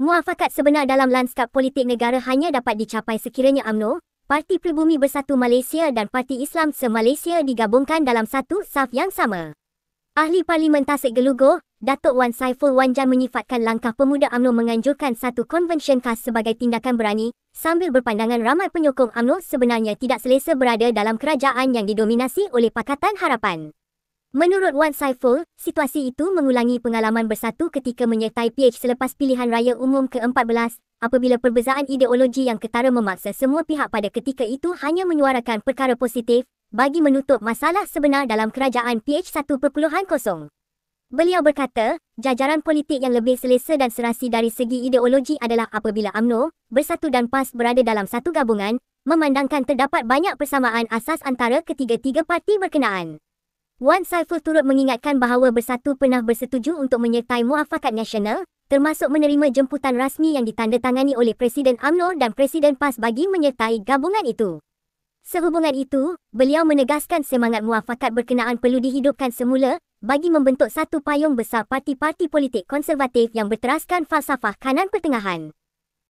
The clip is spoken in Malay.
Muafakat sebenar dalam lanskap politik negara hanya dapat dicapai sekiranya UMNO, Parti Pribumi Bersatu Malaysia dan Parti Islam Se-Malaysia digabungkan dalam satu saf yang sama. Ahli Parlimen Tasik Gelugur, Datuk Wan Saiful Wanjan menyifatkan langkah pemuda UMNO menganjurkan satu konvensyen khas sebagai tindakan berani sambil berpandangan ramai penyokong UMNO sebenarnya tidak selesa berada dalam kerajaan yang didominasi oleh Pakatan Harapan. Menurut Wan Saiful, situasi itu mengulangi pengalaman bersatu ketika menyertai PH selepas pilihan raya umum ke-14, apabila perbezaan ideologi yang ketara memaksa semua pihak pada ketika itu hanya menyuarakan perkara positif bagi menutup masalah sebenar dalam kerajaan PH 1.0. Beliau berkata, jajaran politik yang lebih selesa dan serasi dari segi ideologi adalah apabila UMNO, Bersatu dan PAS berada dalam satu gabungan, memandangkan terdapat banyak persamaan asas antara ketiga-tiga parti berkenaan. Wan Saiful turut mengingatkan bahawa Bersatu pernah bersetuju untuk menyertai Muafakat Nasional, termasuk menerima jemputan rasmi yang ditandatangani oleh Presiden UMNO dan Presiden PAS bagi menyertai gabungan itu. Sehubungan itu, beliau menegaskan semangat muafakat berkenaan perlu dihidupkan semula bagi membentuk satu payung besar parti-parti politik konservatif yang berteraskan falsafah kanan pertengahan.